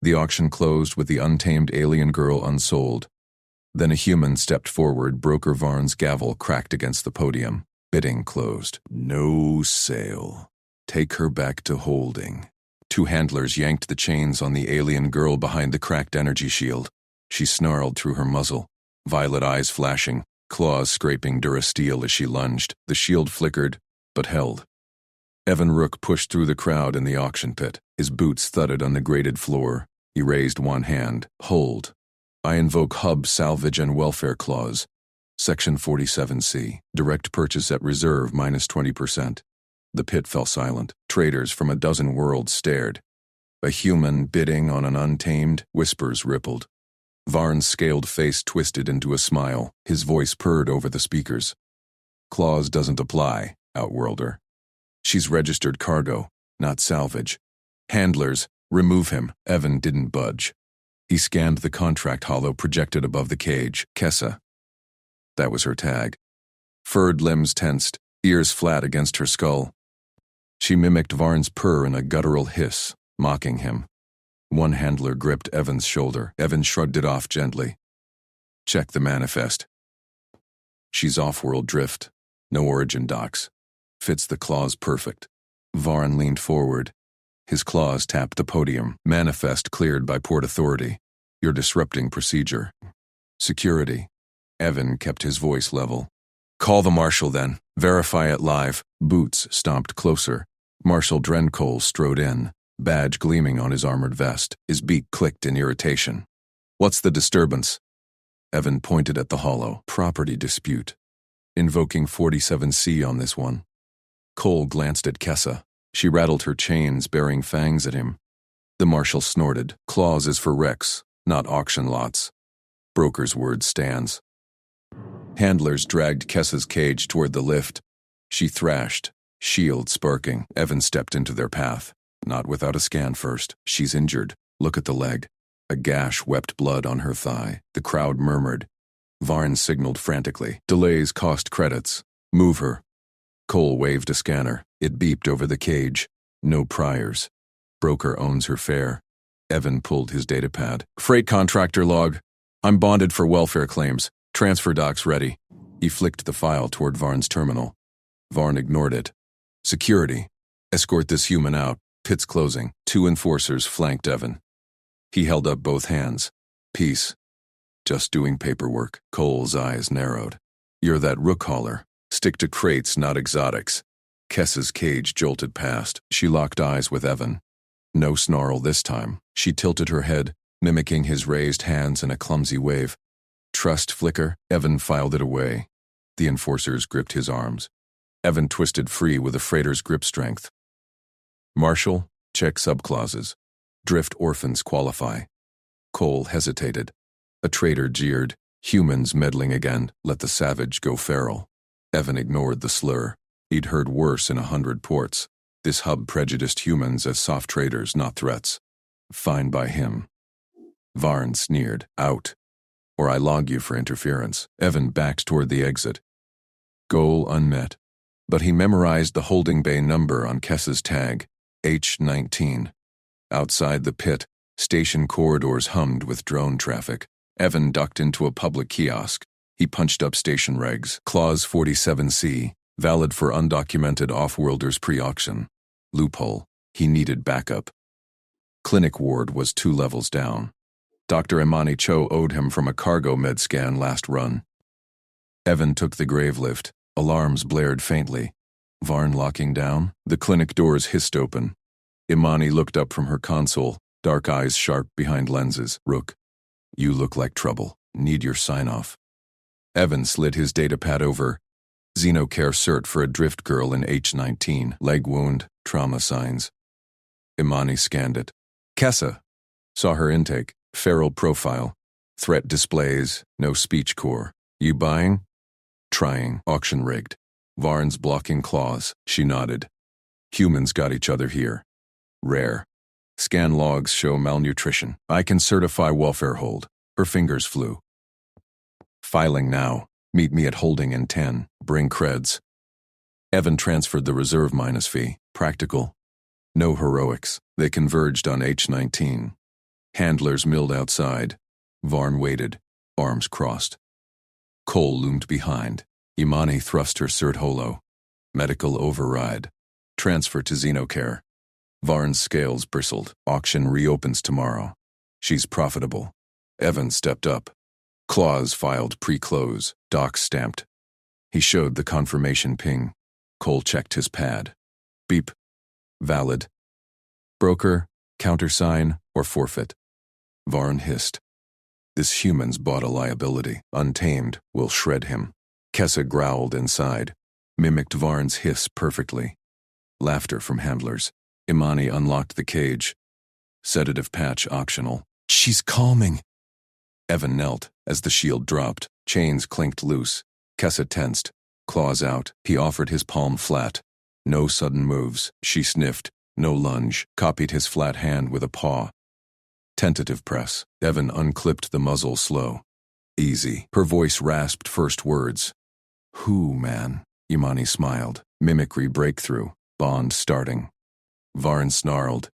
The auction closed with the untamed alien girl unsold. Then a human stepped forward. Broker Varn's gavel cracked against the podium. Bidding closed. No sale. Take her back to holding. Two handlers yanked the chains on the alien girl behind the cracked energy shield. She snarled through her muzzle, violet eyes flashing, claws scraping durasteel as she lunged. The shield flickered, but held. Evan Rook pushed through the crowd in the auction pit. His boots thudded on the grated floor. He raised one hand. Hold. I invoke Hub Salvage and Welfare Clause. Section 47C. Direct purchase at reserve minus 20%. The pit fell silent. Traders from a dozen worlds stared. A human bidding on an untamed, whispers rippled. Varn's scaled face twisted into a smile. His voice purred over the speakers. Clause doesn't apply, Outworlder. She's registered cargo, not salvage. Handlers, remove him. Evan didn't budge. He scanned the contract holo projected above the cage. Kessa. That was her tag. Furred limbs tensed, ears flat against her skull. She mimicked Varn's purr in a guttural hiss, mocking him. One handler gripped Evan's shoulder. Evan shrugged it off gently. Check the manifest. She's off-world drift. No origin docs. Fits the clause perfect. Varn leaned forward. His claws tapped the podium. Manifest cleared by Port Authority. You're disrupting procedure. Security. Evan kept his voice level. Call the marshal then. Verify it live. Boots stomped closer. Marshal Drencole strode in, badge gleaming on his armored vest. His beak clicked in irritation. What's the disturbance? Evan pointed at the holo. Property dispute. Invoking 47C on this one. Cole glanced at Kessa. She rattled her chains, bearing fangs at him. The marshal snorted. Clause is for Rex, not auction lots. Broker's word stands. Handlers dragged Kessa's cage toward the lift. She thrashed, shield sparking. Evan stepped into their path. Not without a scan first. She's injured. Look at the leg. A gash wept blood on her thigh. The crowd murmured. Varn signaled frantically. Delays cost credits. Move her. Cole waved a scanner. It beeped over the cage. No priors. Broker owns her fare. Evan pulled his datapad. Freight contractor log. I'm bonded for welfare claims. Transfer docs ready. He flicked the file toward Varn's terminal. Varn ignored it. Security. Escort this human out. Pit's closing. Two enforcers flanked Evan. He held up both hands. Peace. Just doing paperwork. Cole's eyes narrowed. You're that rook hauler. Stick to crates, not exotics. Kessa's cage jolted past. She locked eyes with Evan. No snarl this time. She tilted her head, mimicking his raised hands in a clumsy wave. Trust flicker. Evan filed it away. The enforcers gripped his arms. Evan twisted free with a freighter's grip strength. Marshal, check subclauses. Drift orphans qualify. Cole hesitated. A trader jeered. Humans meddling again. Let the savage go feral. Evan ignored the slur. He'd heard worse in 100 ports. This hub prejudiced humans as soft traders, not threats. Fine by him. Varn sneered. Out. Or I log you for interference. Evan backed toward the exit. Goal unmet. But he memorized the holding bay number on Kessa's tag. H19. Outside the pit, station corridors hummed with drone traffic. Evan ducked into a public kiosk. He punched up station regs. Clause 47C, valid for undocumented off-worlders pre-auction. Loophole. He needed backup. Clinic ward was 2 levels down. Dr. Imani Cho owed him from a cargo med scan last run. Evan took the grave lift. Alarms blared faintly. Varn locking down. The clinic doors hissed open. Imani looked up from her console, dark eyes sharp behind lenses. Rook, you look like trouble. Need your sign-off. Evan slid his datapad over. Xenocare cert for a drift girl in H19. Leg wound, trauma signs. Imani scanned it. Kessa. Saw her intake. Feral profile. Threat displays. No speech core. You buying? Trying. Auction rigged. Varn's blocking clause. She nodded. Humans got each other here. Rare. Scan logs show malnutrition. I can certify welfare hold. Her fingers flew. Filing now. Meet me at holding in 10. Bring creds. Evan transferred the reserve minus fee. Practical. No heroics. They converged on H19. Handlers milled outside. Varn waited, arms crossed. Cole loomed behind. Imani thrust her cert holo. Medical override. Transfer to Xenocare. Varn's scales bristled. Auction reopens tomorrow. She's profitable. Evan stepped up. Claws filed pre-close. Docs stamped. He showed the confirmation ping. Cole checked his pad. Beep. Valid. Broker, countersign, or forfeit. Varn hissed. This human's bought a liability. Untamed will shred him. Kessa growled inside. Mimicked Varn's hiss perfectly. Laughter from handlers. Imani unlocked the cage. Sedative patch optional. She's calming. Evan knelt as the shield dropped. Chains clinked loose. Kessa tensed. Claws out. He offered his palm flat. No sudden moves. She sniffed. No lunge. Copied his flat hand with a paw. Tentative press. Evan unclipped the muzzle slow. Easy. Her voice rasped first words. Who, man? Imani smiled. Mimicry breakthrough. Bond starting. Varn snarled.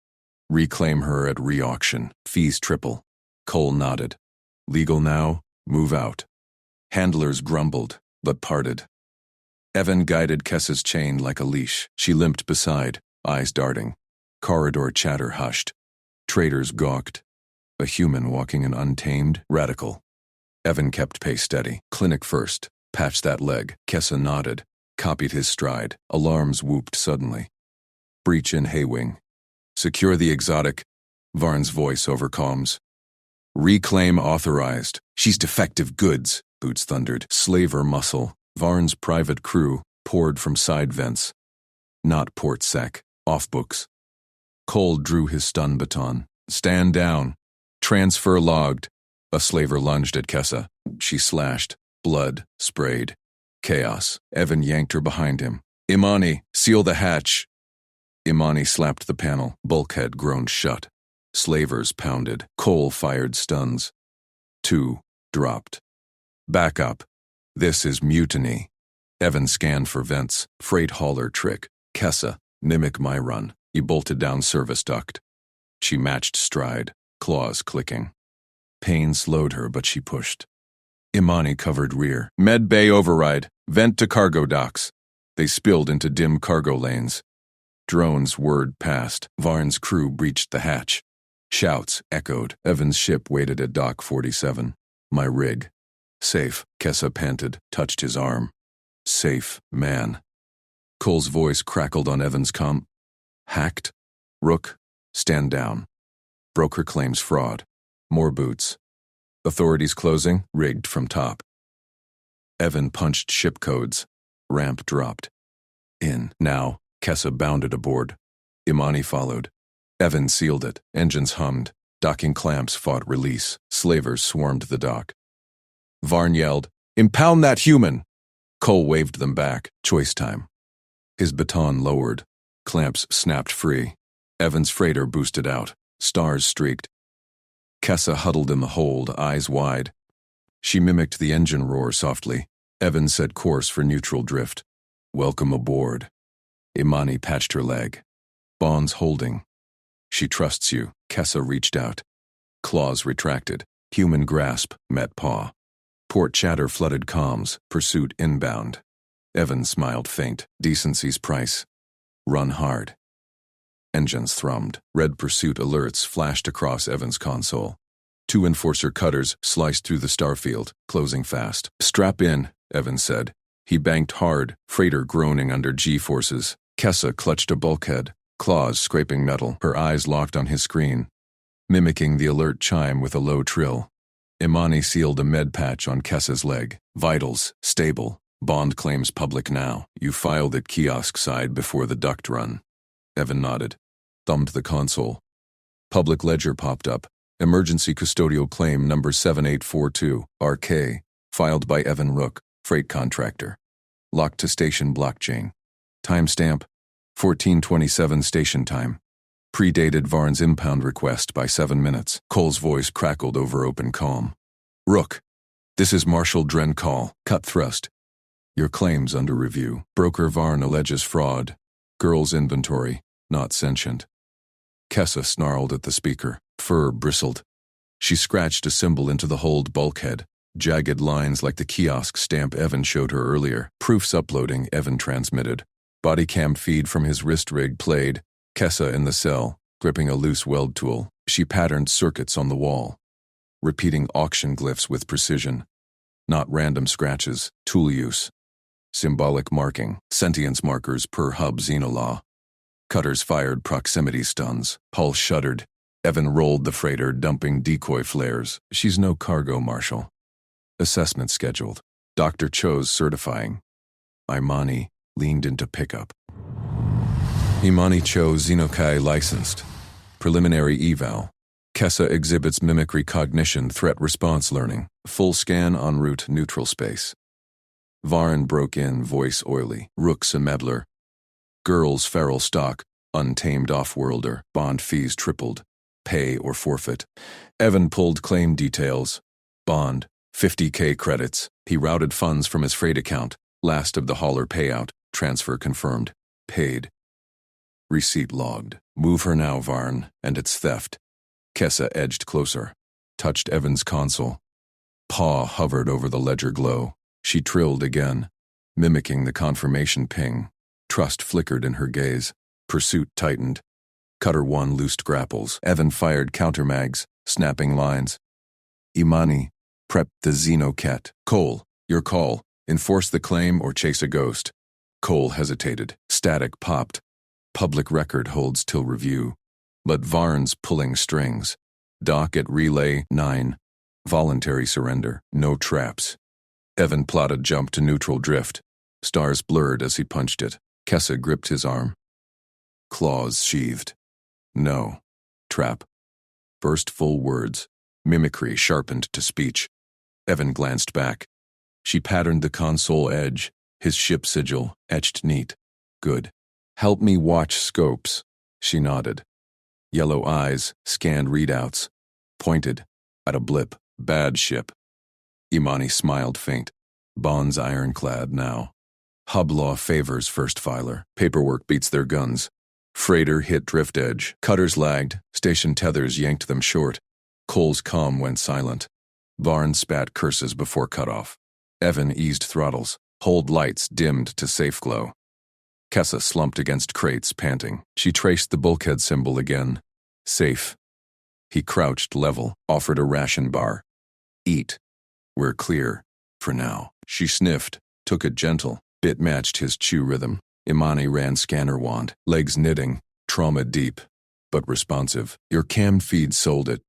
Reclaim her at re-auction. Fees triple. Cole nodded. Legal now? Move out. Handlers grumbled, but parted. Evan guided Kessa's chain like a leash. She limped beside, eyes darting. Corridor chatter hushed. Traders gawked. A human walking an untamed, radical. Evan kept pace steady. Clinic first. Patch that leg. Kessa nodded. Copied his stride. Alarms whooped suddenly. Breach in Haywing. Secure the exotic. Varn's voice over comms. Reclaim authorized. She's defective goods, Boots thundered. Slaver muscle. Varn's private crew poured from side vents. Not port sec. Off books. Cole drew his stun baton. Stand down. Transfer logged. A slaver lunged at Kessa. She slashed. Blood sprayed. Chaos. Evan yanked her behind him. Imani, seal the hatch. Imani slapped the panel. Bulkhead groaned shut. Slavers pounded. Cole fired stuns. 2 dropped. Back up. This is mutiny. Evan scanned for vents. Freight hauler trick. Kessa, mimic my run. He bolted down service duct. She matched stride, claws clicking. Pain slowed her, but she pushed. Imani covered rear. Med bay override. Vent to cargo docks. They spilled into dim cargo lanes. Drones whirred past. Varn's crew breached the hatch. Shouts echoed. Evan's ship waited at dock 47. My rig. Safe, Kessa panted, touched his arm. Safe, man. Cole's voice crackled on Evan's comm. Hacked. Rook, stand down. Broker claims fraud. More boots. Authorities closing, rigged from top. Evan punched ship codes. Ramp dropped. In. Now, Kessa bounded aboard. Imani followed. Evan sealed it. Engines hummed. Docking clamps fought release. Slavers swarmed the dock. Varn yelled, Impound that human! Cole waved them back. Choice time. His baton lowered. Clamps snapped free. Evan's freighter boosted out. Stars streaked. Kessa huddled in the hold, eyes wide. She mimicked the engine roar softly. Evan set course for neutral drift. Welcome aboard. Imani patched her leg. Bonds holding. She trusts you. Kessa reached out. Claws retracted. Human grasp met paw. Port chatter flooded comms. Pursuit inbound. Evan smiled faint. Decency's price. Run hard. Engines thrummed. Red pursuit alerts flashed across Evan's console. 2 enforcer cutters sliced through the starfield, closing fast. Strap in, Evan said. He banked hard, freighter groaning under G-forces. Kessa clutched a bulkhead, claws scraping metal, her eyes locked on his screen, mimicking the alert chime with a low trill. Imani sealed a med patch on Kessa's leg. Vitals, stable. Bond claims public now. You filed at kiosk side before the duct run. Evan nodded. Thumbed the console. Public ledger popped up. Emergency custodial claim number 7842, RK, filed by Evan Rook, freight contractor. Locked to station blockchain. Timestamp, 1427 station time. Predated Varn's impound request by 7 minutes. Cole's voice crackled over open comm. Rook, this is Marshal Dren call. Cut thrust. Your claims under review. Broker Varn alleges fraud. Girl's inventory, not sentient. Kessa snarled at the speaker. Fur bristled. She scratched a symbol into the hold bulkhead. Jagged lines like the kiosk stamp Evan showed her earlier. Proofs uploading, Evan transmitted. Body cam feed from his wrist rig played. Kessa in the cell, gripping a loose weld tool. She patterned circuits on the wall, repeating auction glyphs with precision. Not random scratches, tool use. Symbolic marking, sentience markers per hub xenolaw. Cutters fired proximity stuns. Hull shuddered. Evan rolled the freighter, dumping decoy flares. She's no cargo marshal. Assessment scheduled. Dr. Cho's certifying. Imani leaned into pickup. Imani Cho Xenokai licensed. Preliminary eval. Kessa exhibits mimicry cognition threat response learning. Full scan en route neutral space. Varn broke in, voice oily. Rooks a meddler. Girls feral stock. Untamed off-worlder. Bond fees tripled. Pay or forfeit. Evan pulled claim details. Bond. 50K credits. He routed funds from his freight account. Last of the hauler payout. Transfer confirmed. Paid. Receipt logged. Move her now, Varn, and it's theft. Kessa edged closer. Touched Evan's console. Paw hovered over the ledger glow. She trilled again, mimicking the confirmation ping. Trust flickered in her gaze. Pursuit tightened. Cutter 1 loosed grapples. Evan fired countermags, snapping lines. Imani, prep the Xenocat. Cole, your call. Enforce the claim or chase a ghost. Cole hesitated. Static popped. Public record holds till review. But Varn's pulling strings. Dock at Relay 9. Voluntary surrender. No traps. Evan plotted jump to neutral drift. Stars blurred as he punched it. Kessa gripped his arm. Claws sheathed. No. Trap. First full words. Mimicry sharpened to speech. Evan glanced back. She patterned the console edge, his ship sigil, etched neat. Good. Help me watch scopes. She nodded. Yellow eyes scanned readouts. Pointed. At a blip. Bad ship. Imani smiled faint. Bond's ironclad now. Hub law favors first filer. Paperwork beats their guns. Freighter hit drift edge. Cutters lagged. Station tethers yanked them short. Cole's comm went silent. Varn spat curses before cutoff. Evan eased throttles. Hold lights dimmed to safe glow. Kessa slumped against crates, panting. She traced the bulkhead symbol again. Safe. He crouched level, offered a ration bar. Eat. We're clear. For now. She sniffed, took it gentle. Bit matched his chew rhythm. Imani ran scanner wand, legs knitting, trauma deep, but responsive. Your cam feed sold it.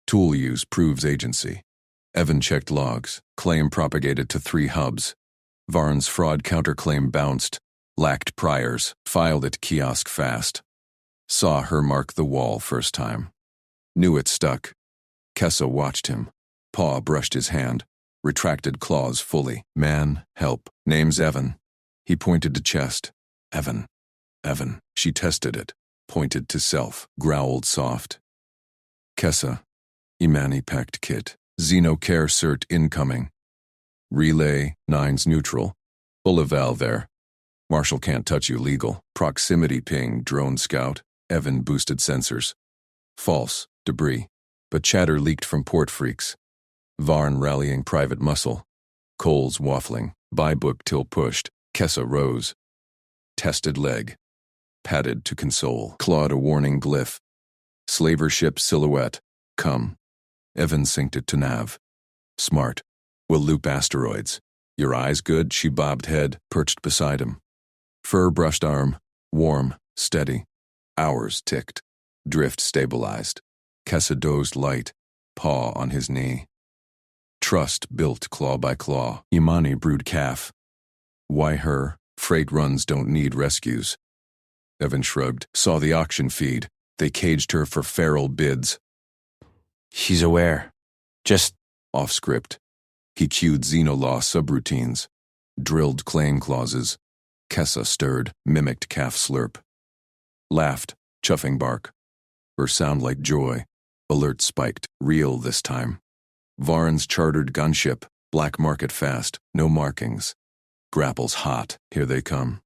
Tool use proves agency. Evan checked logs. Claim propagated to 3 hubs. Varn's fraud counterclaim bounced. Lacked priors. Filed at kiosk fast. Saw her mark the wall first time. Knew it stuck. Kessa watched him. Paw brushed his hand. Retracted claws fully. Man, help. Name's Evan. He pointed to chest. Evan. Evan. She tested it. Pointed to self. Growled soft. Kessa. Imani packed kit. Xenocare cert incoming. Relay 9's neutral. Bolival there. Marshal can't touch you legal. Proximity ping, drone scout. Evan boosted sensors. False. Debris. But chatter leaked from port freaks. Varn rallying private muscle. Cole's waffling. Buy book till pushed. Kessa rose. Tested leg. Padded to console. Clawed a warning glyph. Slaver ship silhouette. Come. Evan synced it to nav. Smart. We'll loop asteroids. Your eyes good? She bobbed head, perched beside him. Fur brushed arm. Warm. Steady. Hours ticked. Drift stabilized. Kessa dozed light. Paw on his knee. Trust built claw by claw. Imani brewed calf. Why her? Freight runs don't need rescues. Evan shrugged. Saw the auction feed. They caged her for feral bids. She's aware. Just off script. He cued Xenolaw subroutines. Drilled claim clauses. Kessa stirred, mimicked calf slurp. Laughed, chuffing bark. Her sound like joy. Alert spiked, real this time. Varn's chartered gunship, black market fast, no markings. Grapples hot, here they come.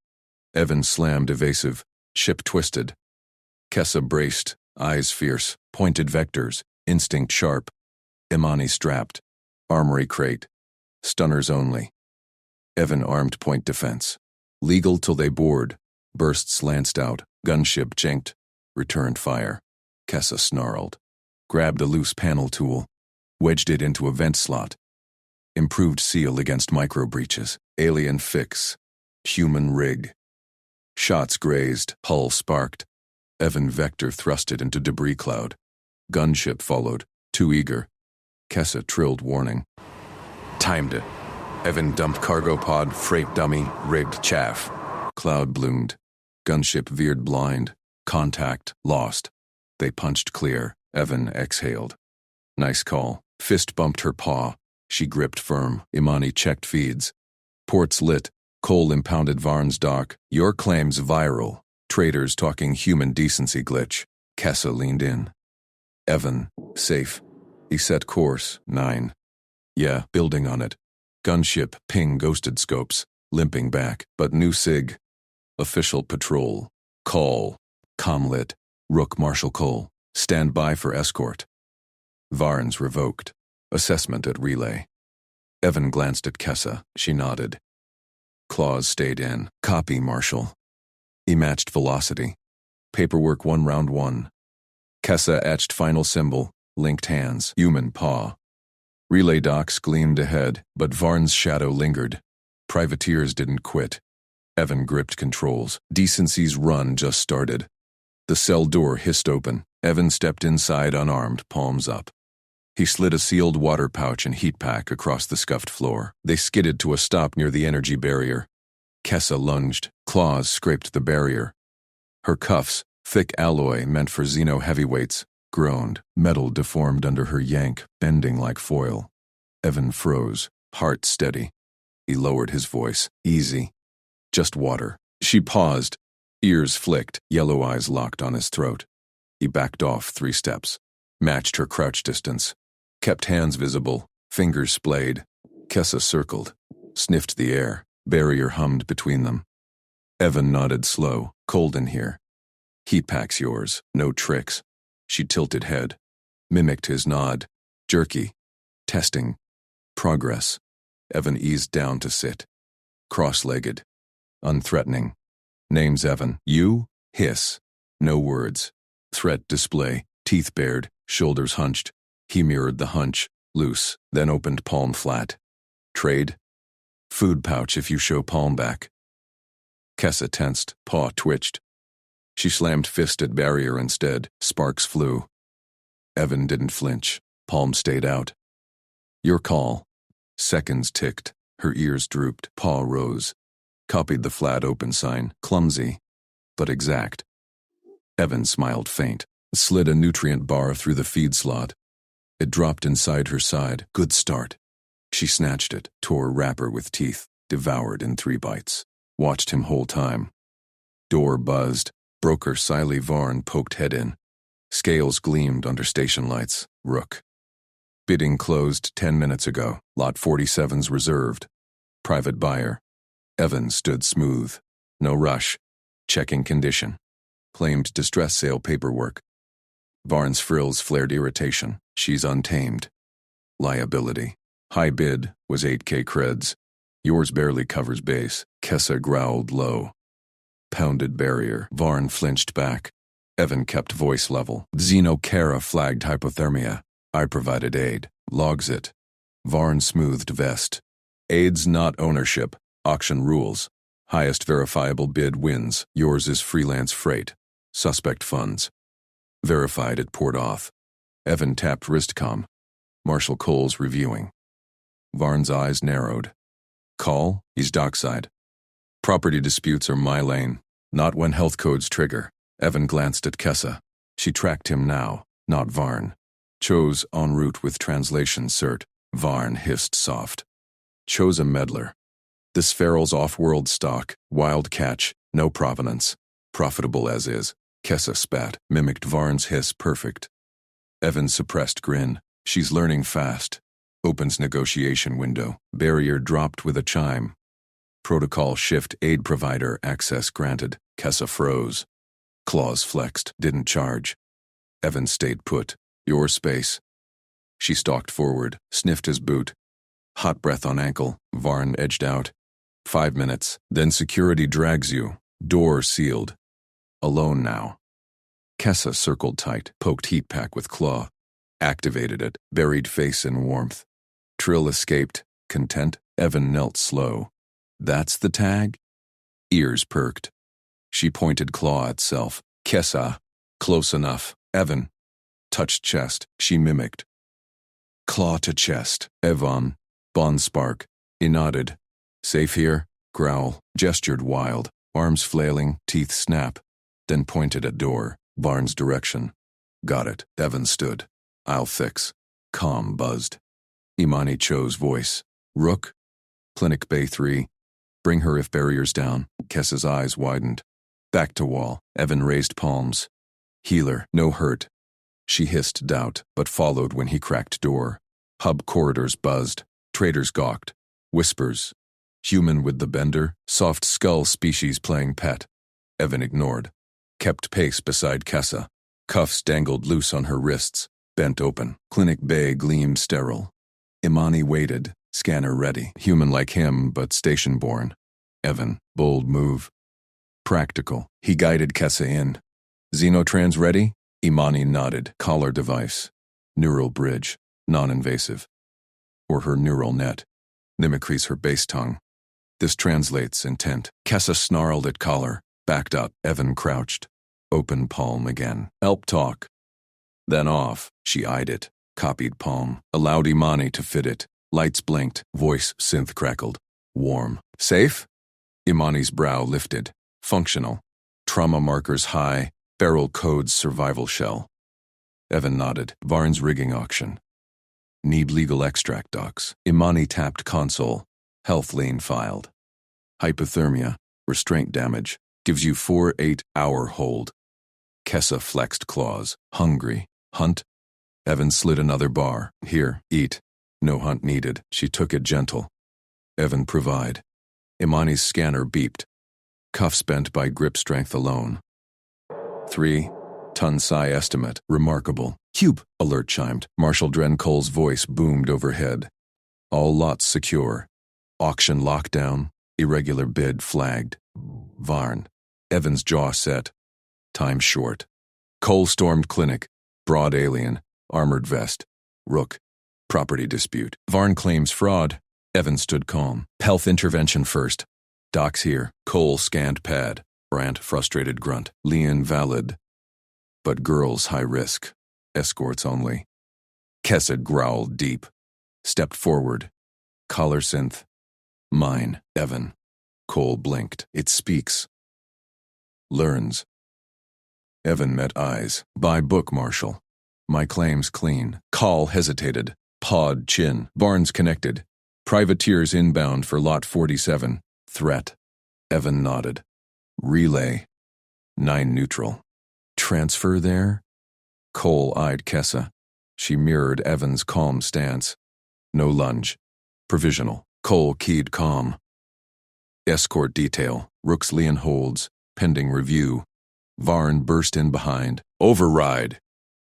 Evan slammed evasive, ship twisted. Kessa braced, eyes fierce, pointed vectors, instinct sharp. Imani strapped, armory crate, stunners only. Evan armed point defense. Legal till they board. Bursts lanced out, gunship jinked. Returned fire. Kessa snarled. Grabbed a loose panel tool. Wedged it into a vent slot. Improved seal against micro breaches. Alien fix. Human rig. Shots grazed, hull sparked. Evan vector thrusted into debris cloud. Gunship followed, too eager. Kessa trilled warning. Timed it. Evan dumped cargo pod, freight dummy, rigged chaff. Cloud bloomed. Gunship veered blind. Contact, lost. They punched clear. Evan exhaled. Nice call. Fist bumped her paw. She gripped firm. Imani checked feeds. Ports lit. Cole impounded Varn's dock. Your claims viral. Traders talking human decency glitch. Kessa leaned in. Evan, safe. He set course, 9. Yeah, building on it. Gunship, ping ghosted scopes. Limping back, but new sig. Official patrol. Call. Comlit. Rook Marshal Cole. Stand by for escort. Varn's revoked. Assessment at relay. Evan glanced at Kessa. She nodded. Claws stayed in. Copy, Marshal. He matched velocity. Paperwork 1 round 1. Kessa etched final symbol. Linked hands. Human paw. Relay docks gleamed ahead, but Varn's shadow lingered. Privateers didn't quit. Evan gripped controls. Decency's run just started. The cell door hissed open. Evan stepped inside unarmed, palms up. He slid a sealed water pouch and heat pack across the scuffed floor. They skidded to a stop near the energy barrier. Kessa lunged. Claws scraped the barrier. Her cuffs, thick alloy meant for Xeno heavyweights, groaned. Metal deformed under her yank, bending like foil. Evan froze, heart steady. He lowered his voice. Easy. Just water. She paused. Ears flicked, yellow eyes locked on his throat. He backed off 3 steps. Matched her crouch distance. Kept hands visible, fingers splayed. Kessa circled. Sniffed the air. Barrier hummed between them. Evan nodded slow. Cold in here. Heat pack's yours. No tricks. She tilted head. Mimicked his nod. Jerky. Testing. Progress. Evan eased down to sit. Cross-legged. Unthreatening. Name's Evan. You? Hiss. No words. Threat display. Teeth bared. Shoulders hunched. He mirrored the hunch. Loose. Then opened palm flat. Trade? Food pouch if you show palm back. Kessa tensed. Paw twitched. She slammed fist at barrier instead. Sparks flew. Evan didn't flinch. Palm stayed out. Your call. Seconds ticked. Her ears drooped. Paw rose. Copied the flat open sign. Clumsy, but exact. Evan smiled faint. Slid a nutrient bar through the feed slot. It dropped inside her side. Good start. She snatched it, tore wrapper with teeth, devoured in 3 bites. Watched him whole time. Door buzzed. Broker Siley Varn poked head in. Scales gleamed under station lights. Rook. Bidding closed 10 minutes ago. Lot 47's reserved. Private buyer. Evan stood smooth. No rush. Checking condition. Claimed distress sale paperwork. Varn's frills flared irritation. She's untamed. Liability. High bid was 8K creds. Yours barely covers base. Kessa growled low. Pounded barrier. Varn flinched back. Evan kept voice level. Xeno Kara flagged hypothermia. I provided aid. Logs it. Varn smoothed vest. Aid's not ownership. Auction rules. Highest verifiable bid wins. Yours is freelance freight. Suspect funds. Verified at port off. Evan tapped wristcom. Marshal Cole's reviewing. Varn's eyes narrowed. Call? He's dockside. Property disputes are my lane. Not when health codes trigger. Evan glanced at Kessa. She tracked him now, not Varn. Chose en route with translation cert. Varn hissed soft. Chose a meddler. This feral's off-world stock. Wild catch. No provenance. Profitable as is. Kessa spat. Mimicked Varn's hiss perfect. Evan suppressed grin. She's learning fast. Opens negotiation window. Barrier dropped with a chime. Protocol shift aid provider access granted. Kessa froze. Claws flexed. Didn't charge. Evan stayed put. Your space. She stalked forward, sniffed his boot. Hot breath on ankle. Varn edged out. 5 minutes, then security drags you. Door sealed. Alone now. Kessa circled tight, poked heat pack with claw. Activated it, buried face in warmth. Trill escaped, content. Evan knelt slow. That's the tag? Ears perked. She pointed claw at self. Kessa. Close enough. Evan. Touched chest. She mimicked. Claw to chest. Evan. Bond spark. He nodded. Safe here? Growl. Gestured wild. Arms flailing, teeth snap. Then pointed at door. Barnes' direction. Got it. Evan stood. I'll fix. Calm buzzed. Imani chose voice. Rook? Clinic Bay 3. Bring her if barriers down. Kessa's eyes widened. Back to wall. Evan raised palms. Healer, no hurt. She hissed doubt, but followed when he cracked door. Hub corridors buzzed. Traders gawked. Whispers. Human with the bender, soft skull species playing pet. Evan ignored. Kept pace beside Kessa. Cuffs dangled loose on her wrists, bent open. Clinic Bay gleamed sterile. Imani waited, scanner ready. Human like him, but station-born. Evan, bold move. Practical. He guided Kessa in. Xenotrans ready? Imani nodded. Collar device. Neural bridge. Non-invasive. Or her neural net. Mimicries her base tongue. This translates intent. Kessa snarled at collar. Backed up. Evan crouched. Open palm again. Help talk. Then off. She eyed it. Copied palm. Allowed Imani to fit it. Lights blinked. Voice synth crackled. Warm. Safe? Imani's brow lifted. Functional. Trauma markers high. Barrel codes survival shell. Evan nodded. Varn's rigging auction. Need legal extract docs. Imani tapped console. Health lane filed. Hypothermia. Restraint damage. Gives you 4-8-hour hold. Kessa flexed claws. Hungry. Hunt? Evan slid another bar. Here, eat. No hunt needed. She took it gentle. Evan provide. Imani's scanner beeped. Cuffs bent by grip strength alone. 3-ton psi estimate. Remarkable. Cube. Alert chimed. Marshal Dren Cole's voice boomed overhead. All lots secure. Auction lockdown. Irregular bid flagged. Varn. Evan's jaw set. Time short. Cole stormed clinic. Broad alien. Armored vest. Rook. Property dispute. Varn claims fraud. Evan stood calm. Health intervention first. Docs here. Cole scanned pad. Brant frustrated grunt. Leon valid. But girls high risk. Escorts only. Kessa growled deep. Stepped forward. Collar synth. Mine. Evan. Cole blinked. It speaks. Learns. Evan met eyes. By book, Marshal. My claim's clean. Call hesitated. Pawed chin. Barnes connected. Privateers inbound for lot 47. Threat. Evan nodded. Relay. 9 neutral. Transfer there? Cole eyed Kessa. She mirrored Evan's calm stance. No lunge. Provisional. Cole keyed calm. Escort detail. Rook's Leon holds. Pending review. Varn burst in behind. Override.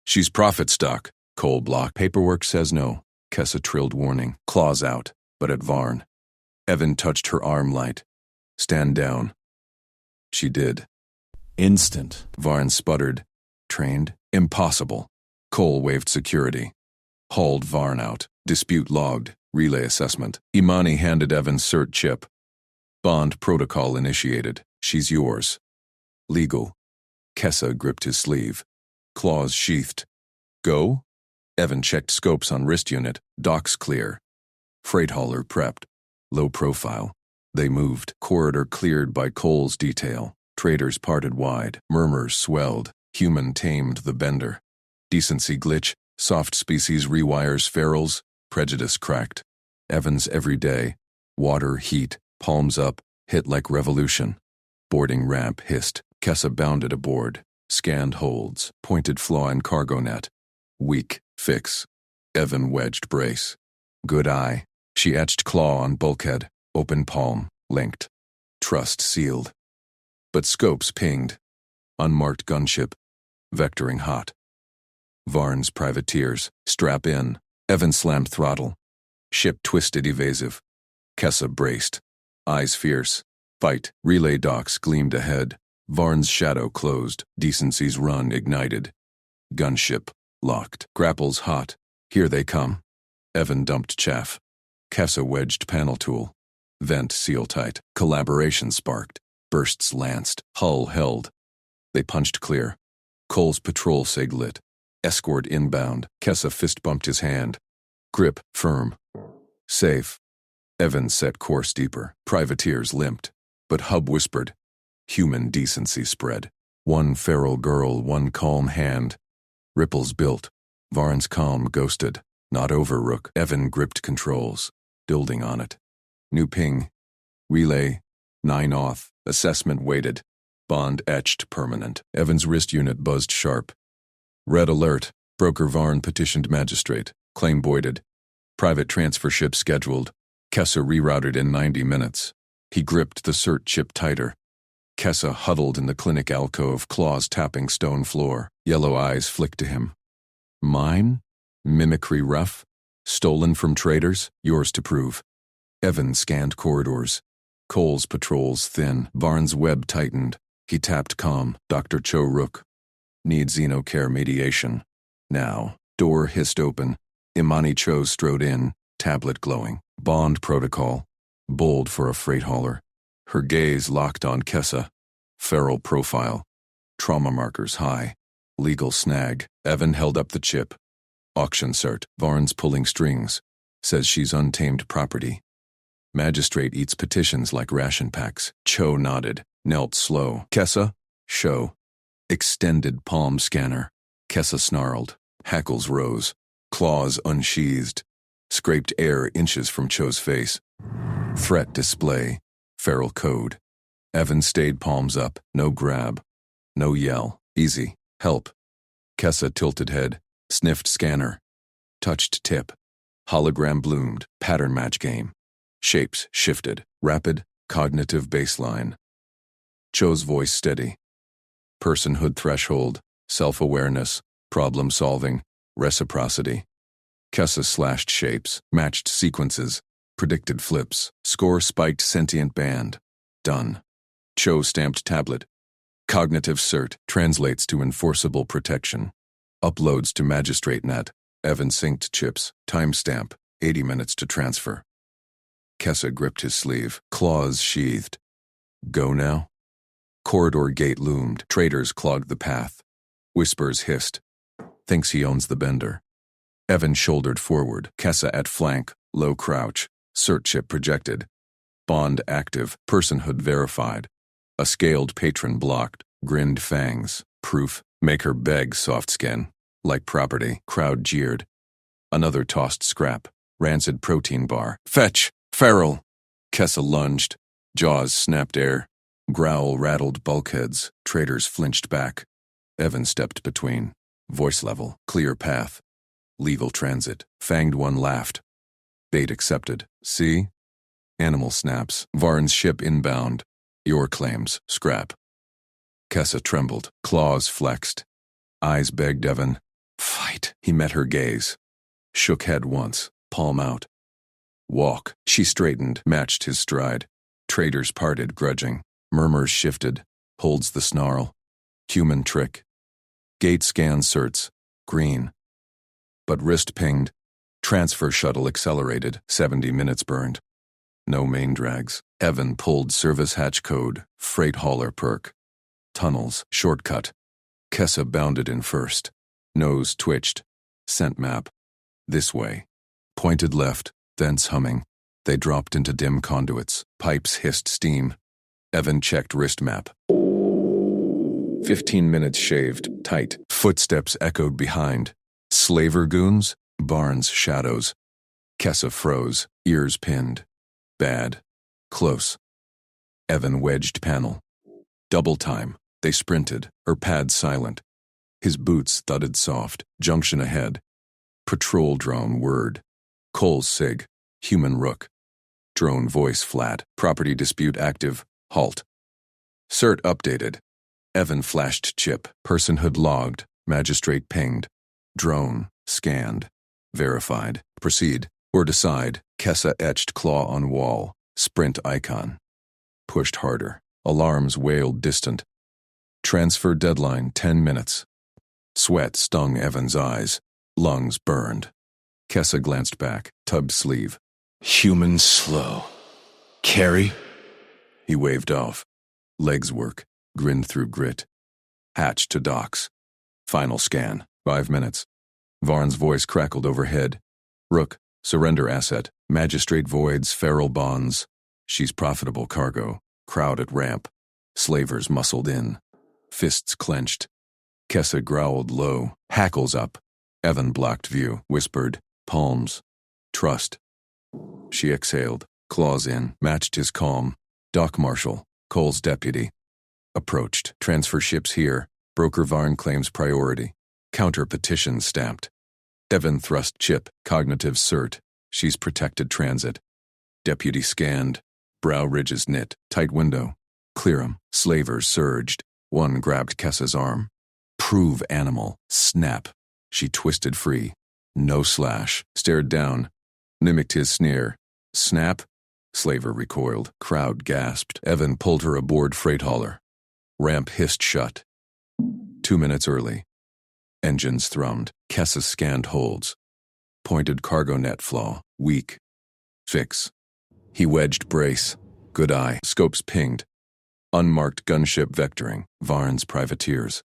She's profit stock. Cole blocked. Paperwork says no. Kessa trilled warning. Claws out, but at Varn. Evan touched her arm light. Stand down. She did. Instant. Varn sputtered. Trained? Impossible. Cole waved security. Hauled Varn out. Dispute logged. Relay assessment. Imani handed Evan cert chip. Bond protocol initiated. She's yours. Legal. Kessa gripped his sleeve. Claws sheathed. Go? Evan checked scopes on wrist unit. Docks clear. Freight hauler prepped. Low profile. They moved. Corridor cleared by Cole's detail. Traders parted wide. Murmurs swelled. Human tamed the bender. Decency glitch. Soft species rewires ferals. Prejudice cracked. Evans every day. Water, heat, palms up, hit like revolution. Boarding ramp hissed. Kessa bounded aboard. Scanned holds. Pointed flaw in cargo net. Weak. Fix. Evan wedged brace. Good eye. She etched claw on bulkhead. Open palm. Linked. Trust sealed. But scopes pinged. Unmarked gunship. Vectoring hot. Varn's privateers. Strap in. Evan slammed throttle. Ship twisted evasive. Kessa braced. Eyes fierce. Fight. Relay docks gleamed ahead. Varn's shadow closed. Decency's run ignited. Gunship. Locked. Grapples hot. Here they come. Evan dumped chaff. Kessa wedged panel tool. Vent seal tight. Collaboration sparked. Bursts lanced. Hull held. They punched clear. Cole's patrol sig lit. Escort inbound. Kessa fist bumped his hand. Grip firm. Safe. Evan set course deeper. Privateers limped. But Hub whispered. Human decency spread. One feral girl, one calm hand. Ripples built. Varn's calm ghosted. Not over, Rook. Evan gripped controls. Building on it. New ping. Relay. 9 auth. Assessment waited. Bond etched permanent. Evan's wrist unit buzzed sharp. Red alert. Broker Varn petitioned magistrate. Claim voided. Private transfer ship scheduled. Kessa rerouted in 90 minutes. He gripped the cert chip tighter. Kessa huddled in the clinic alcove, claws tapping stone floor. Yellow eyes flicked to him. Mine? Mimicry rough? Stolen from traders? Yours to prove. Evan scanned corridors. Cole's patrols thin. Varn's web tightened. He tapped comm. Dr. Cho Rook. Need Xenocare mediation. Now. Door hissed open. Imani Cho strode in, tablet glowing. Bond protocol. Bold for a freight hauler. Her gaze locked on Kessa. Feral profile. Trauma markers high. Legal snag. Evan held up the chip. Auction cert. Varn's pulling strings. Says she's untamed property. Magistrate eats petitions like ration packs. Cho nodded. Knelt slow. Kessa? Show. Extended palm scanner. Kessa snarled. Hackles rose. Claws unsheathed. Scraped air inches from Cho's face. Threat display. Feral code. Evan stayed palms up. No grab. No yell. Easy. Help. Kessa tilted head. Sniffed scanner. Touched tip. Hologram bloomed. Pattern match game. Shapes shifted. Rapid. Cognitive baseline. Cho's voice steady. Personhood threshold. Self-awareness. Problem solving. Reciprocity. Kessa slashed shapes. Matched sequences. Predicted flips. Score spiked sentient band. Done. Cho stamped tablet. Cognitive cert. Translates to enforceable protection. Uploads to magistrate net. Evan synced chips. Timestamp. 80 minutes to transfer. Kessa gripped his sleeve. Claws sheathed. Go now? Corridor gate loomed. Traders clogged the path. Whispers hissed. Thinks he owns the bender. Evan shouldered forward. Kessa at flank. Low crouch. Cert chip projected. Bond active. Personhood verified. A scaled patron blocked. Grinned fangs. Proof. Make her beg, soft skin. Like property. Crowd jeered. Another tossed scrap. Rancid protein bar. Fetch! Feral! Kessa lunged. Jaws snapped air. Growl rattled bulkheads. Traders flinched back. Evan stepped between. Voice level. Clear path. Legal transit. Fanged one laughed. Bait accepted. See? Animal snaps. Varn's ship inbound. Your claims. Scrap. Kessa trembled. Claws flexed. Eyes begged Evan. Fight. He met her gaze. Shook head once. Palm out. Walk. She straightened. Matched his stride. Traders parted, grudging. Murmurs shifted. Holds the snarl. Human trick. Gate scan certs. Green. But wrist pinged. Transfer shuttle accelerated. 70 minutes burned. No main drags. Evan pulled service hatch code. Freight hauler perk. Tunnels. Shortcut. Kessa bounded in first. Nose twitched. Scent map. This way. Pointed left. Thence humming. They dropped into dim conduits. Pipes hissed steam. Evan checked wrist map. 15 minutes shaved. Tight. Footsteps echoed behind. Slaver goons? Barnes shadows. Kessa froze. Ears pinned. Bad. Close. Evan wedged panel. Double time. They sprinted. Her pad silent. His boots thudded soft. Junction ahead. Patrol drone word. Cole's sig. Human rook. Drone voice flat. Property dispute active. Halt. Cert updated. Evan flashed chip. Personhood logged. Magistrate pinged. Drone. Scanned. Verified. Proceed. Or decide. Kessa etched claw on wall. Sprint icon. Pushed harder. Alarms wailed distant. Transfer deadline 10 minutes. Sweat stung Evan's eyes. Lungs burned. Kessa glanced back. Tubbed sleeve. Human slow. Carry? He waved off. Legs work. Grinned through grit. Hatch to docks. Final scan. 5 minutes. Varn's voice crackled overhead. Rook. Surrender asset. Magistrate voids. Feral bonds. She's profitable cargo. Crowd at ramp. Slavers muscled in. Fists clenched. Kessa growled low. Hackles up. Evan blocked view. Whispered. Palms. Trust. She exhaled. Claws in. Matched his calm. Dock Marshal. Cole's deputy. Approached. Transfer ships here. Broker Varn claims priority. Counter petition stamped. Evan thrust chip. Cognitive cert. She's protected transit. Deputy scanned. Brow ridges knit. Tight window. Clear 'em. Slavers surged. One grabbed Kessa's arm. Prove animal. Snap. She twisted free. No slash. Stared down. Mimicked his sneer. Snap. Slaver recoiled. Crowd gasped. Evan pulled her aboard freight hauler. Ramp hissed shut. 2 minutes early. Engines thrummed. Kessa scanned holds. Pointed cargo net flaw. Weak. Fix. He wedged brace. Good eye. Scopes pinged. Unmarked gunship vectoring. Varn's privateers.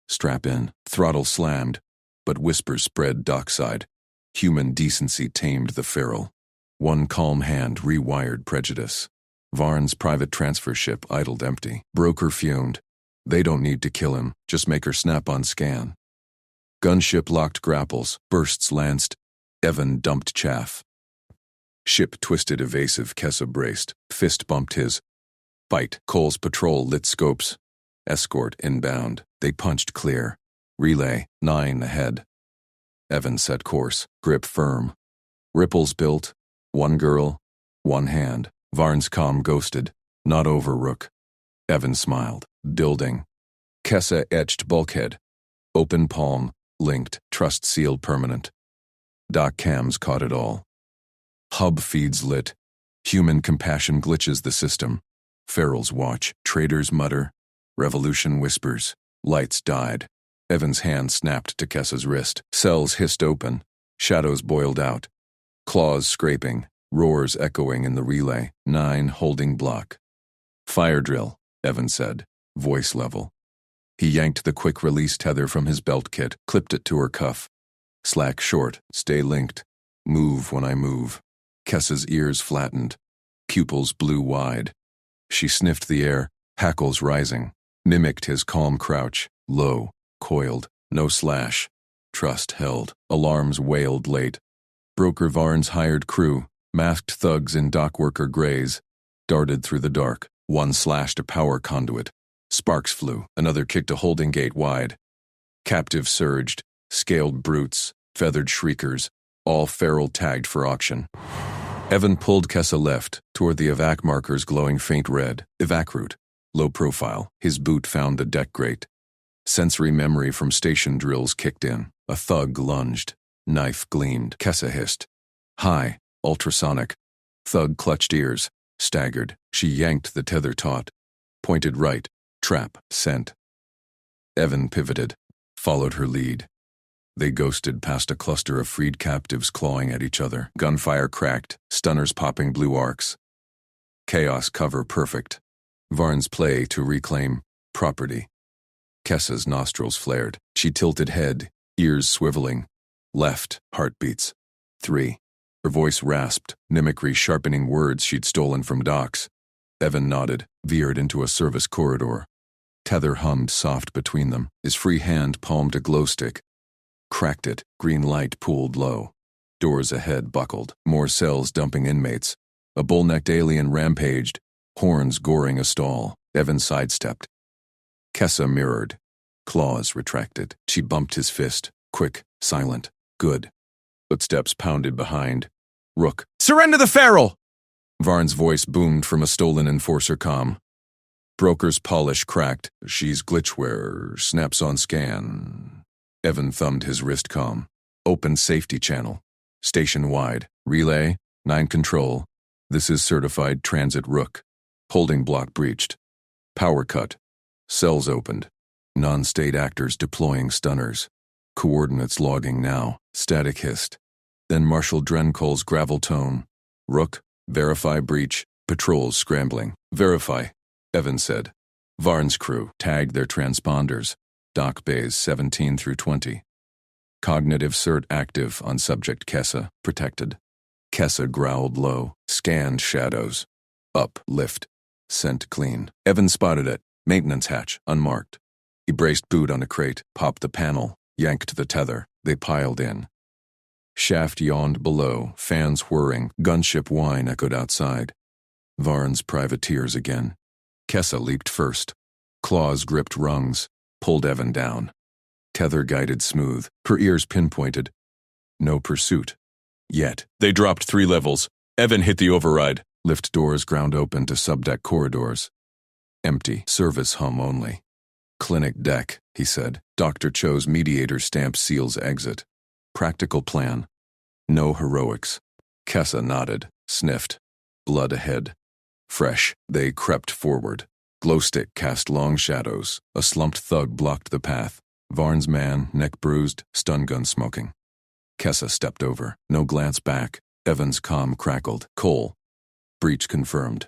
Strap in. Throttle slammed. But whispers spread dockside. Human decency tamed the feral. One calm hand rewired prejudice. Varn's private transfer ship idled empty. Broker fumed. They don't need to kill him. Just make her snap on scan. Gunship locked grapples. Bursts lanced. Evan dumped chaff. Ship twisted evasive. Kessa braced. Fist bumped his. Fight. Cole's patrol lit scopes. Escort inbound. They punched clear. Relay. 9 ahead. Evan set course. Grip firm. Ripples built. One girl. One hand. Varn's comm ghosted. Not over, Rook. Evan smiled. Building. Kessa etched bulkhead. Open palm. Linked. Trust sealed permanent. Dock cams caught it all. Hub feeds lit. Human compassion glitches the system. Ferals watch. Traders mutter. Revolution whispers. Lights died. Evan's hand snapped to Kessa's wrist. Cells hissed open. Shadows boiled out. Claws scraping. Roars echoing in the relay. 9 holding block. Fire drill, Evan said. Voice level. He yanked the quick-release tether from his belt kit, clipped it to her cuff. Slack short, stay linked. Move when I move. Kessa's ears flattened. Pupils blew wide. She sniffed the air, hackles rising. Mimicked his calm crouch. Low, coiled, no slash. Trust held. Alarms wailed late. Broker Varn's hired crew, masked thugs in dockworker grays, darted through the dark. One slashed a power conduit. Sparks flew. Another kicked a holding gate wide. Captive surged. Scaled brutes. Feathered shriekers. All feral tagged for auction. Evan pulled Kessa left, toward the evac markers glowing faint red. Evac route. Low profile. His boot found the deck grate. Sensory memory from station drills kicked in. A thug lunged. Knife gleamed. Kessa hissed. High. Ultrasonic. Thug clutched ears. Staggered. She yanked the tether taut. Pointed right. Trap. Scent. Evan pivoted. Followed her lead. They ghosted past a cluster of freed captives clawing at each other. Gunfire cracked. Stunners popping blue arcs. Chaos cover perfect. Varn's play to reclaim property. Kessa's nostrils flared. She tilted head. Ears swiveling. Left. Heartbeats. 3. Her voice rasped, mimicry sharpening words she'd stolen from docks. Evan nodded, veered into a service corridor. Tether hummed soft between them. His free hand palmed a glow stick. Cracked it. Green light pooled low. Doors ahead buckled. More cells dumping inmates. A bull-necked alien rampaged. Horns goring a stall. Evan sidestepped. Kessa mirrored. Claws retracted. She bumped his fist. Quick, silent, good. Footsteps pounded behind. Rook. Surrender the feral! Varn's voice boomed from a stolen enforcer comm. Broker's polish cracked. She's glitchware. Snaps on scan. Evan thumbed his wrist comm. Open safety channel. Station-wide. Relay. 9 control. This is certified transit Rook. Holding block breached. Power cut. Cells opened. Non-state actors deploying stunners. Coordinates logging now. Static hissed. Then Marshal Drenkol's gravel tone. Rook. Verify breach. Patrols scrambling. Verify, Evan said. Varn's crew tagged their transponders. Dock bays 17 through 20. Cognitive cert active on subject Kessa, protected. Kessa growled low, scanned shadows. Up, lift. Sent clean. Evan spotted it. Maintenance hatch, unmarked. He braced boot on a crate, popped the panel, yanked the tether. They piled in. Shaft yawned below, fans whirring, gunship whine echoed outside. Varn's privateers again. Kessa leaped first. Claws gripped rungs, pulled Evan down. Tether guided smooth, her ears pinpointed. No pursuit. Yet. They dropped 3 levels. Evan hit the override. Lift doors ground open to subdeck corridors. Empty, service hum only. Clinic deck, he said. Dr. Cho's mediator stamp seals exit. Practical plan. No heroics. Kessa nodded, sniffed. Blood ahead. Fresh, they crept forward. Glowstick cast long shadows. A slumped thug blocked the path. Varn's man, neck bruised, stun gun smoking. Kessa stepped over. No glance back. Evan's comm crackled. Cole. Breach confirmed.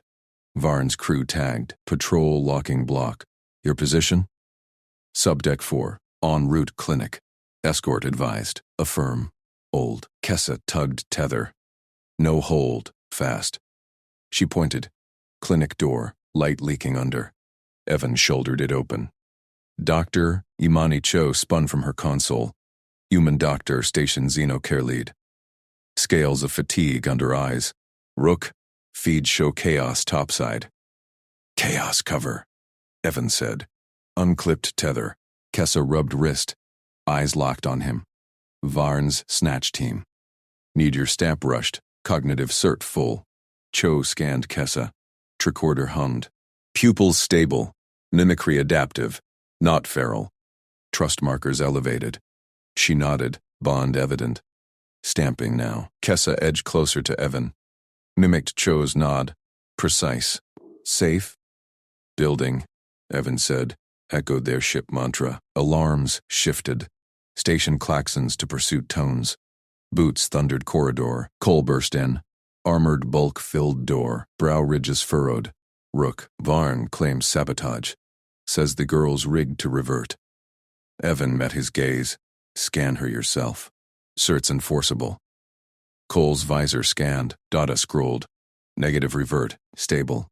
Varn's crew tagged. Patrol locking block. Your position? Subdeck 4. En route clinic. Escort advised. Affirm. Old. Kessa tugged tether. No hold. Fast. She pointed. Clinic door. Light leaking under. Evan shouldered it open. Dr. Imani Cho spun from her console. Human doctor, station Xeno care lead. Scales of fatigue under eyes. Rook. Feed show chaos topside. Chaos cover, Evan said. Unclipped tether. Kessa rubbed wrist. Eyes locked on him. Varn's snatch team. Need your stamp rushed. Cognitive cert full. Cho scanned Kessa. Tricorder hummed. Pupils stable. Mimicry adaptive. Not feral. Trust markers elevated. She nodded, bond evident. Stamping now. Kessa edged closer to Evan. Mimicked Cho's nod. Precise. Safe? Building, Evan said. Echoed their ship mantra. Alarms shifted. Station klaxons to pursuit tones. Boots thundered corridor. Cole burst in. Armored bulk filled door. Brow ridges furrowed. Rook. Varn claims sabotage. Says the girl's rigged to revert. Evan met his gaze. Scan her yourself. Cert's enforceable. Cole's visor scanned. Data scrolled. Negative revert. Stable.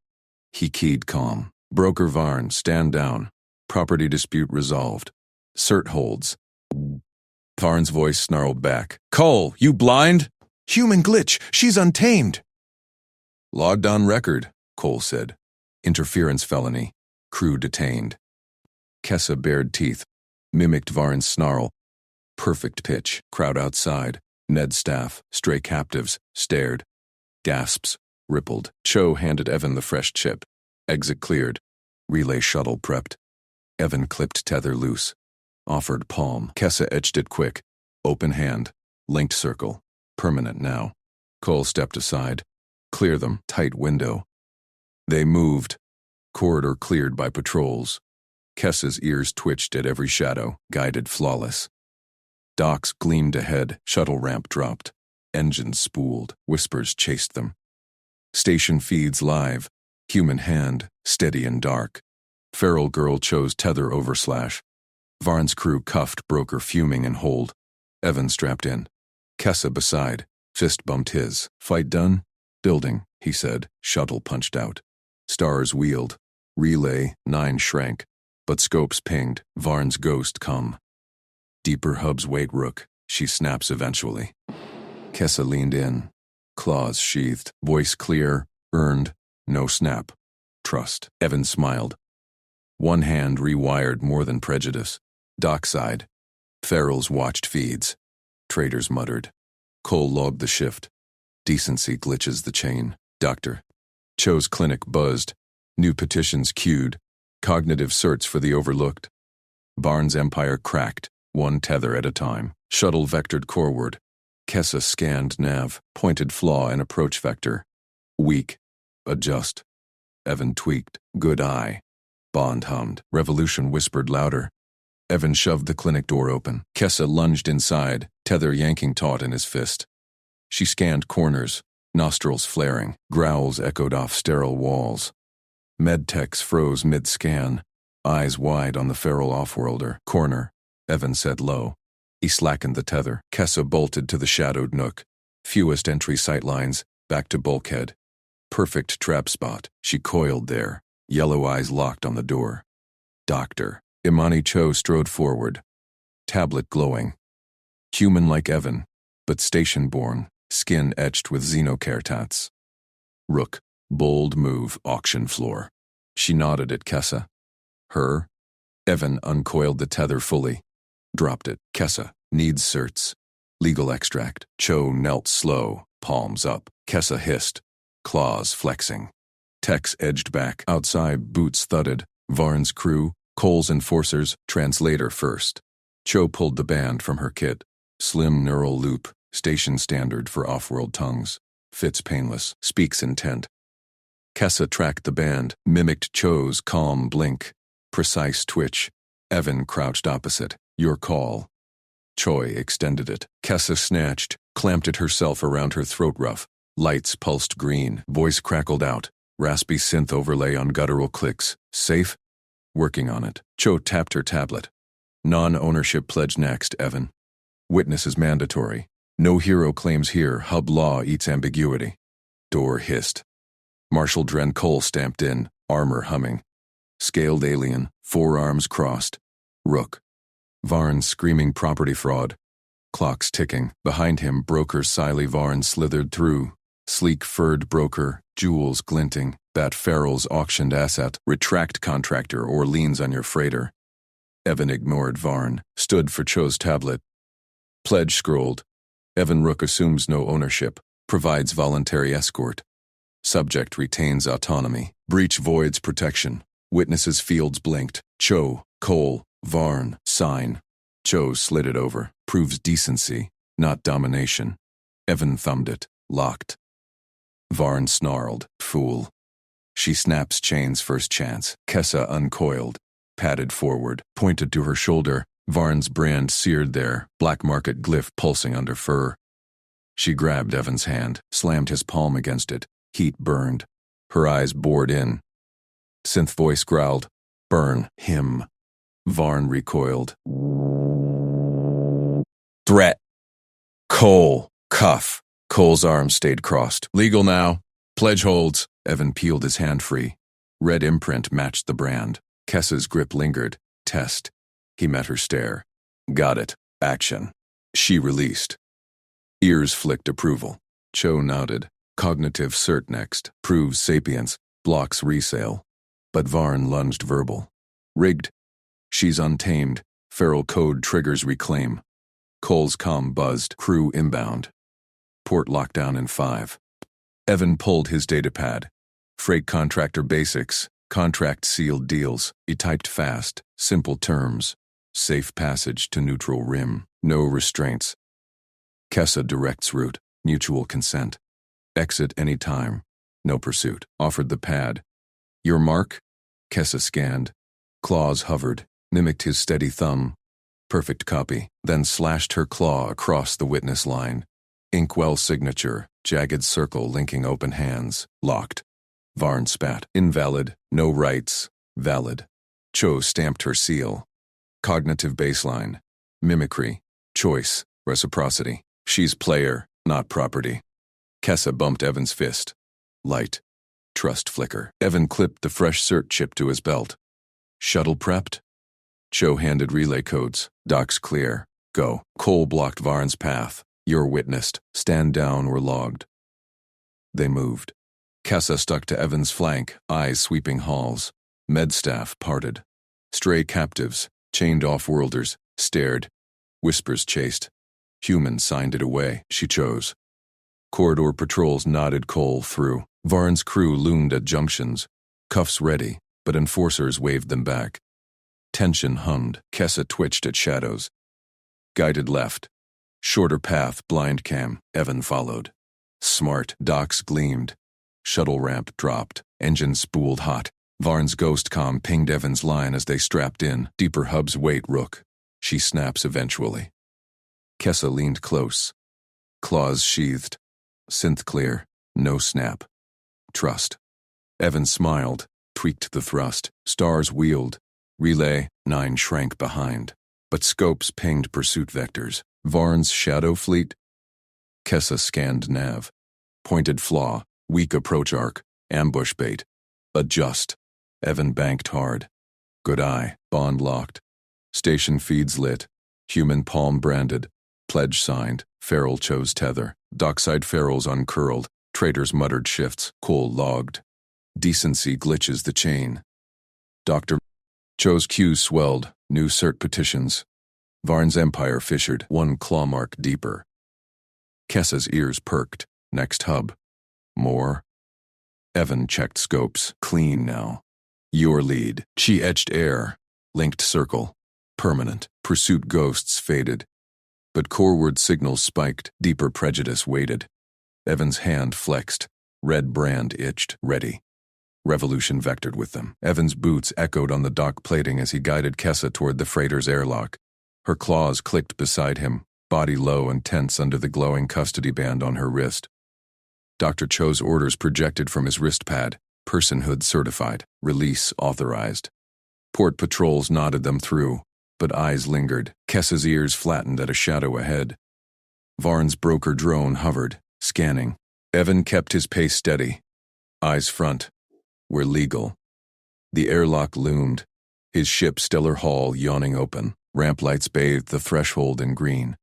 He keyed calm. Broker Varn, stand down. Property dispute resolved. Cert holds. Varn's voice snarled back. Cole, you blind? Human glitch. She's untamed. Logged on record, Cole said. Interference felony. Crew detained. Kessa bared teeth. Mimicked Varn's snarl. Perfect pitch. Crowd outside. Ned's staff, stray captives, stared. Gasps. Rippled. Cho handed Evan the fresh chip. Exit cleared. Relay shuttle prepped. Evan clipped tether loose. Offered palm. Kessa etched it quick. Open hand. Linked circle. Permanent now. Cole stepped aside. Clear them. Tight window. They moved. Corridor cleared by patrols. Kessa's ears twitched at every shadow, guided flawless. Docks gleamed ahead. Shuttle ramp dropped. Engines spooled. Whispers chased them. Station feeds live. Human hand, steady and dark. Feral girl chose tether overslash. Varn's crew cuffed broker fuming and hold. Evan strapped in. Kessa beside. Fist bumped his. Fight done? Building, he said. Shuttle punched out. Stars wheeled. Relay, 9 shrank. But scopes pinged. Varn's ghost come. Deeper hubs wait Rook. She snaps eventually. Kessa leaned in. Claws sheathed. Voice clear. Earned. No snap. Trust. Evan smiled. One hand rewired more than prejudice. Dockside. Ferals watched feeds. Traders muttered. Cole logged the shift. Decency glitches the chain. Doctor. Cho's clinic buzzed. New petitions queued. Cognitive certs for the overlooked. Barnes' empire cracked. one tether at a time. Shuttle vectored forward. Kessa scanned nav, pointed flaw and approach vector. Weak. Adjust. Evan tweaked. Good eye. Bond hummed. Revolution whispered louder. Evan shoved the clinic door open. Kessa lunged inside, tether yanking taut in his fist. She scanned corners, nostrils flaring. Growls echoed off sterile walls. Medtechs froze mid-scan, eyes wide on the feral offworlder. Corner, Evan said low. He slackened the tether. Kessa bolted to the shadowed nook. Fewest entry sightlines, back to bulkhead. Perfect trap spot. She coiled there, yellow eyes locked on the door. Doctor. Imani Cho strode forward. Tablet glowing. Human like Evan, but station-born, skin etched with xenokertats. Rook. Bold move, auction floor. She nodded at Kessa. Her? Evan uncoiled the tether fully. Dropped it. Kessa. Needs certs. Legal extract. Cho knelt slow, palms up. Kessa hissed. Claws flexing. Techs edged back. Outside, boots thudded. Varn's crew, Cole's enforcers, translator first. Cho pulled the band from her kit. Slim neural loop, station standard for off-world tongues. Fits painless, speaks intent. Kessa tracked the band, mimicked Cho's calm blink. Precise twitch. Evan crouched opposite. Your call. Choi extended it. Kessa snatched, clamped it herself around her throat ruff. Lights pulsed green. Voice crackled out. Raspy synth overlay on guttural clicks. Safe? Working on it. Cho tapped her tablet. Non-ownership pledge next, Evan. Witness is mandatory. No hero claims here. Hub law eats ambiguity. Door hissed. Marshal Dren Cole stamped in, armor humming. Scaled alien, forearms crossed. Rook. Varn screaming property fraud. Clocks ticking. Behind him, broker Siley Varn slithered through. Sleek furred broker, jewels glinting. That feral's auctioned asset. Retract contractor or liens on your freighter. Evan ignored Varn, stood for Cho's tablet. Pledge scrolled. Evan Rook assumes no ownership. Provides voluntary escort. Subject retains autonomy. Breach voids protection. Witnesses fields blinked. Cho, Cole, Varn, sign. Cho slid it over. Proves decency, not domination. Evan thumbed it. Locked. Varn snarled. Fool. She snaps chains first chance. Kessa uncoiled. Padded forward. Pointed to her shoulder. Varn's brand seared there. Black market glyph pulsing under fur. She grabbed Evan's hand. Slammed his palm against it. Heat burned. Her eyes bored in. Synth voice growled. Burn him. Varn recoiled. Threat. Cole. Cuff. Cole's arms stayed crossed. Legal now. Pledge holds. Evan peeled his hand free. Red imprint matched the brand. Kessa's grip lingered. Test. He met her stare. Got it. Action. She released. Ears flicked approval. Cho nodded. Cognitive cert next. Proves sapience. Blocks resale. But Varn lunged verbal. Rigged. She's untamed. Feral code triggers reclaim. Cole's comm buzzed. Crew inbound. Port lockdown in 5. Evan pulled his datapad. Freight contractor basics. Contract sealed deals. He typed fast. Simple terms. Safe passage to neutral rim. No restraints. Kessa directs route. Mutual consent. Exit any time. No pursuit. Offered the pad. Your mark? Kessa scanned. Claws hovered. Mimicked his steady thumb. Perfect copy. Then slashed her claw across the witness line. Inkwell signature. Jagged circle linking open hands. Locked. Varn spat. Invalid. No rights. Valid. Cho stamped her seal. Cognitive baseline. Mimicry. Choice. Reciprocity. She's player, not property. Kessa bumped Evan's fist. Light. Trust flicker. Evan clipped the fresh cert chip to his belt. Shuttle prepped? Cho handed relay codes. Docs clear. Go. Cole blocked Varn's path. You're witnessed. Stand down or logged. They moved. Kessa stuck to Evan's flank, eyes sweeping halls. Med staff parted. Stray captives, chained off-worlders, stared. Whispers chased. Humans signed it away. She chose. Corridor patrols nodded Cole through. Varn's crew loomed at junctions. Cuffs ready, but enforcers waved them back. Tension hummed. Kessa twitched at shadows. Guided left. Shorter path, blind cam. Evan followed. Smart. Docks gleamed. Shuttle ramp dropped. Engine spooled hot. Varn's ghost comm pinged Evan's line as they strapped in. Deeper hubs wait, Rook. She snaps eventually. Kessa leaned close. Claws sheathed. Synth clear. No snap. Trust. Evan smiled. Tweaked the thrust. Stars wheeled. Relay, 9 shrank behind. But scopes pinged pursuit vectors. Varn's shadow fleet? Kessa scanned nav. Pointed flaw. Weak approach arc. Ambush bait. Adjust. Evan banked hard. Good eye. Bond locked. Station feeds lit. Human palm branded. Pledge signed. Feral chose tether. Dockside ferals uncurled. Traitors muttered shifts. Cole logged. Decency glitches the chain. Dr. Cho's queues swelled. New cert petitions. Varn's empire fissured. 1 claw mark deeper. Kessa's ears perked. Next hub. More. Evan checked scopes. Clean now. Your lead. She etched air. Linked circle. Permanent. Pursuit ghosts faded. But coreward signals spiked. Deeper prejudice waited. Evan's hand flexed. Red brand itched. Ready. Revolution vectored with them. Evan's boots echoed on the dock plating as he guided Kessa toward the freighter's airlock. Her claws clicked beside him, body low and tense under the glowing custody band on her wrist. Dr. Cho's orders projected from his wrist pad. Personhood certified. Release authorized. Port patrols nodded them through, but eyes lingered. Kessa's ears flattened at a shadow ahead. Varn's broker drone hovered, scanning. Evan kept his pace steady. Eyes front. We're legal. The airlock loomed. His ship Stellar Hall yawning open. Ramp lights bathed the threshold in green.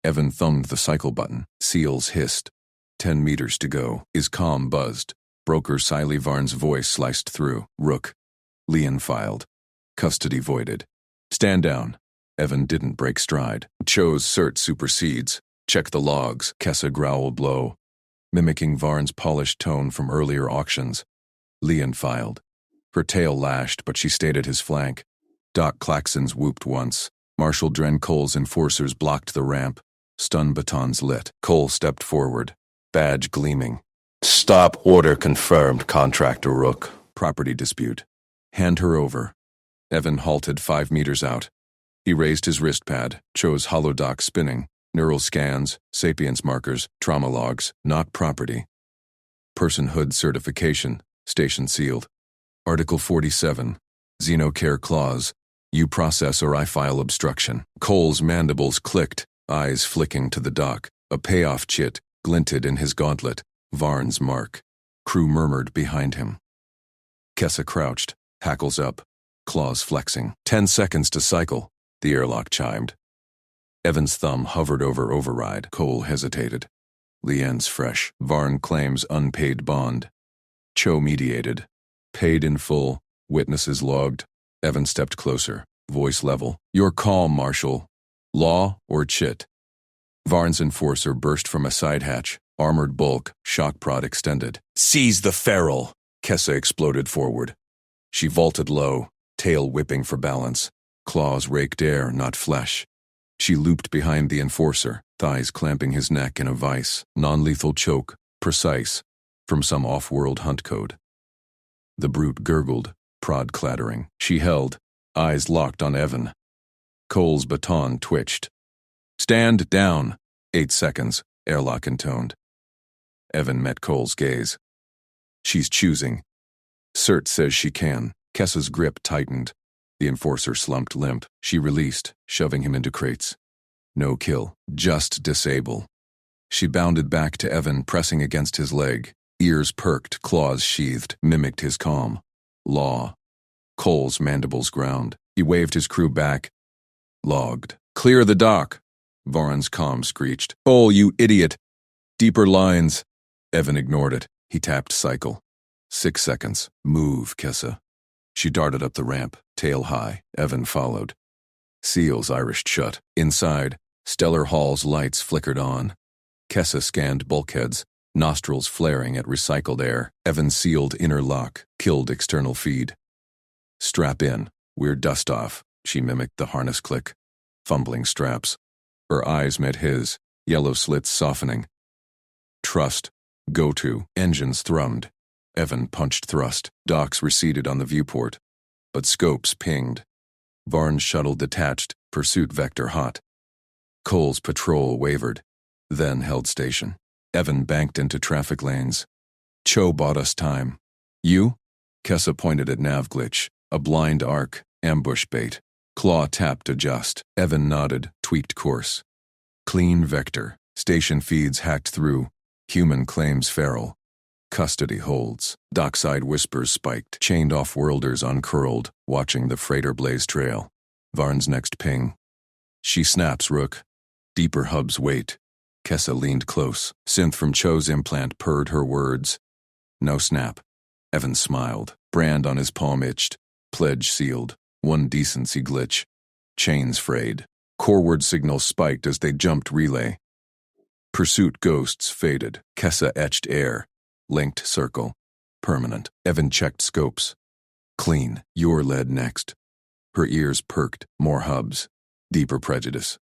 Evan thumbed the cycle button. Seals hissed. 10 meters to go. His comm buzzed. Broker Siley Varn's voice sliced through. Rook. Leon filed. Custody voided. Stand down. Evan didn't break stride. Cho's cert supersedes. Check the logs. Kessa growled low, mimicking Varn's polished tone from earlier auctions. Leon filed. Her tail lashed, but she stayed at his flank. Doc Claxons whooped once. Marshal Dren Cole's enforcers blocked the ramp. Stun batons lit. Cole stepped forward. Badge gleaming. Stop order confirmed, Contractor Rook. Property dispute. Hand her over. Evan halted 5 meters out. He raised his wrist pad, chose holodoc spinning. Neural scans, sapience markers, trauma logs, not property. Personhood certification, station sealed. Article 47, Xenocare clause, you process or I file obstruction. Cole's mandibles clicked, eyes flicking to the dock. A payoff chit glinted in his gauntlet, Varn's mark. Crew murmured behind him. Kessa crouched, hackles up, claws flexing. 10 seconds to cycle, the airlock chimed. Evan's thumb hovered over override. Cole hesitated. Leanne's fresh. Varn claims unpaid bond. Cho mediated. Paid in full. Witnesses logged. Evan stepped closer. Voice level. Your call, Marshal. Law or chit? Varn's enforcer burst from a side hatch. Armored bulk. Shock prod extended. Seize the feral. Kessa exploded forward. She vaulted low, tail whipping for balance. Claws raked air, not flesh. She looped behind the enforcer, thighs clamping his neck in a vise. Non-lethal choke, precise, from some off-world hunt code. The brute gurgled, prod clattering. She held, eyes locked on Evan. Cole's baton twitched. Stand down. 8 seconds, airlock intoned. Evan met Cole's gaze. She's choosing. Cert says she can. Kessa's grip tightened. The enforcer slumped limp. She released, shoving him into crates. No kill, just disable. She bounded back to Evan, pressing against his leg. Ears perked, claws sheathed, mimicked his calm. Law. Cole's mandibles ground. He waved his crew back. Logged. Clear the dock. Varn's comm screeched. Cole, you idiot. Deeper lines. Evan ignored it. He tapped cycle. 6 seconds. Move, Kessa. She darted up the ramp, tail high. Evan followed. Seals irished shut. Inside, Stellar Hall's lights flickered on. Kessa scanned bulkheads, nostrils flaring at recycled air. Evan sealed inner lock, killed external feed. Strap in. We're dust off. She mimicked the harness click. fumbling straps. Her eyes met his, yellow slits softening. Trust. Go to. Engines thrummed. Evan punched thrust. Docks receded on the viewport. But scopes pinged. Varn's shuttle detached, pursuit vector hot. Cole's patrol wavered, then held station. Evan banked into traffic lanes. Cho bought us time. You? Kessa pointed at nav glitch, a blind arc, ambush bait. Claw tapped adjust. Evan nodded, tweaked course. Clean vector. Station feeds hacked through. Human claims feral. Custody holds. Dockside whispers spiked. Chained off-worlders uncurled, watching the freighter blaze trail. Varn's next ping. She snaps, Rook. Deeper hubs wait. Kessa leaned close. Synth from Cho's implant purred her words. No snap. Evan smiled. Brand on his palm itched. Pledge sealed. One decency glitch. Chains frayed. Coreward signals spiked as they jumped relay. Pursuit ghosts faded. Kessa etched air. Linked circle. Permanent. Evan checked scopes. Clean. You're led next. Her ears perked. More hubs. Deeper prejudice.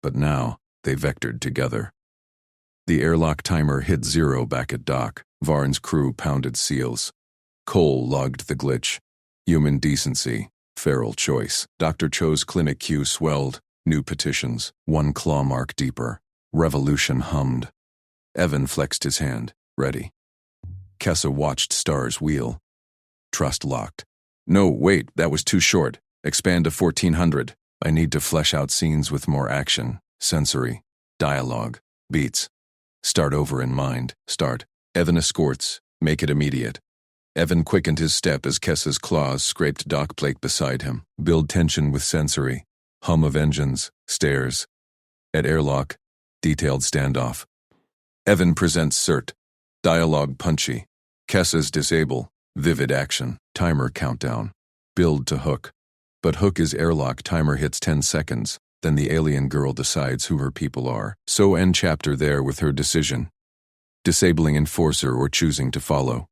But now, they vectored together. The airlock timer hit 0 back at dock. Varn's crew pounded seals. Cole logged the glitch. Human decency. Feral choice. Dr. Cho's clinic queue swelled. New petitions. One claw mark deeper. Revolution hummed. Evan flexed his hand. Ready. Kessa watched stars wheel. Trust locked. No, wait, that was too short. Expand to 1400. I need to flesh out scenes with more action, sensory, dialogue, beats. Start over in mind. Start. Evan escorts. Make it immediate. Evan quickened his step as Kessa's claws scraped dock plate beside him. Build tension with sensory. Hum of engines. Stairs. At airlock. Detailed standoff. Evan presents cert. Dialogue punchy. Kessa's disable. Vivid action. Timer countdown. Build to hook. But hook is airlock timer hits 10 seconds. Then the alien girl decides who her people are. So end chapter there with her decision. Disabling enforcer or choosing to follow.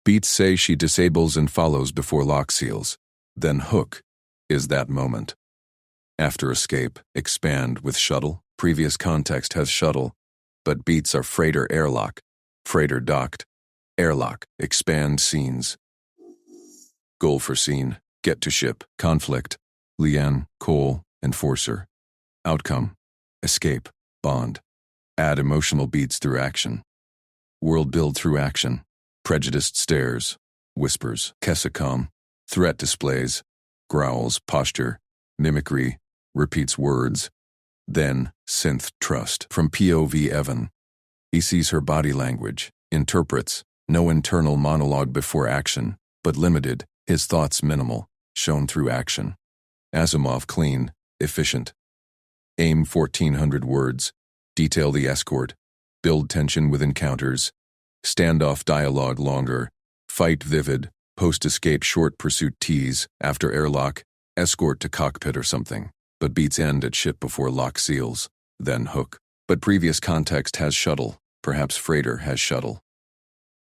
Beats say she disables and follows before lock seals. Then hook is that moment. After escape, expand with shuttle. Previous context has shuttle. But beats are freighter airlock. Freighter docked. Airlock. Expand scenes. Goal for scene. Get to ship. Conflict. Leanne, Cole, enforcer. Outcome. Escape. Bond. Add emotional beats through action. World build through action. Prejudiced stares. Whispers. Kessacom. Threat displays. Growls. Posture. Mimicry. Repeats words. Then, synth trust. From POV Evan. He sees her body language. Interprets. No internal monologue before action. But limited. His thoughts minimal. Shown through action. Asimov clean. Efficient. Aim 1400 words. Detail the escort. Build tension with encounters. Standoff dialogue longer. Fight vivid. Post-escape short pursuit tease. After airlock. Escort to cockpit or something. But beats end at ship before lock seals. Then hook. But previous context has shuttle. Perhaps freighter has shuttle.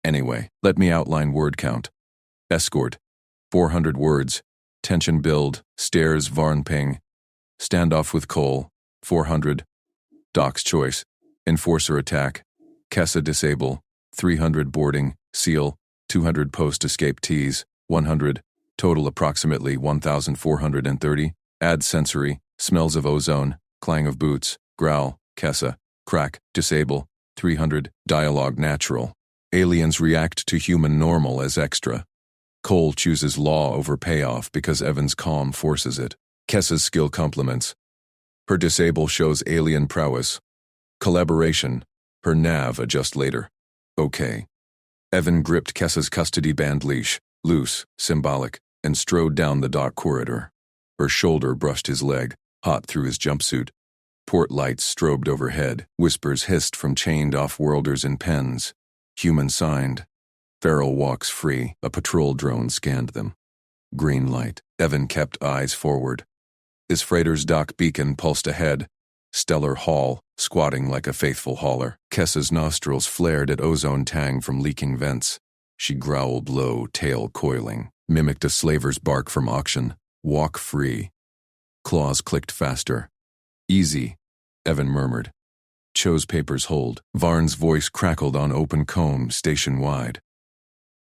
Anyway, let me outline word count. Escort. 400 words. Tension build. Stairs Varn ping. Standoff with Cole. 400. Doc's choice. Enforcer attack. Kessa disable. 300 boarding. Seal. 200 post-escape tease. 100. Total approximately 1,430. Add sensory. Smells of ozone. Clang of boots. Growl. Kessa. Crack. Disable. 300. Dialogue natural. Aliens react to human normal as extra. Cole chooses law over payoff because Evan's calm forces it. Kessa's skill complements. Her disable shows alien prowess. Collaboration. Her nav adjust later. Okay. Evan gripped Kessa's custody band leash, loose, symbolic, and strode down the dock corridor. Her shoulder brushed his leg, hot through his jumpsuit. Port lights strobed overhead. Whispers hissed from chained off-worlders in pens. Human signed. Feral walks free. A patrol drone scanned them. Green light. Evan kept eyes forward. His freighter's dock beacon pulsed ahead. Stellar Hall, squatting like a faithful hauler. Kessa's nostrils flared at ozone tang from leaking vents. She growled low, tail coiling. Mimicked a slaver's bark from auction. Walk free. Claws clicked faster. Easy, Evan murmured. Cho's papers hold. Varn's voice crackled on open comb station-wide.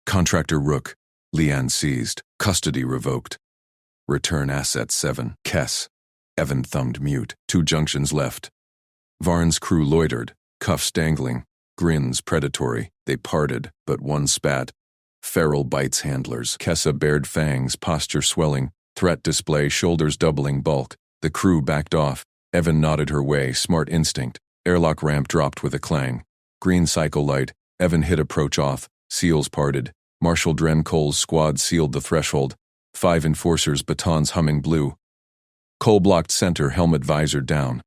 Contractor Rook, Leanne seized. Custody revoked. Return assets 7. Kess. Evan thumbed mute. 2 junctions left. Varn's crew loitered, cuffs dangling, grins predatory. They parted, but one spat. Feral bites handlers. Kessa bared fangs, posture swelling, threat display, shoulders doubling bulk. The crew backed off. Evan nodded her way, smart instinct. Airlock ramp dropped with a clang. Green cycle light. Evan hit approach off. Seals parted. Marshal Dren Cole's squad sealed the threshold. 5 enforcers, batons humming blue. Cole blocked center, helmet visor down.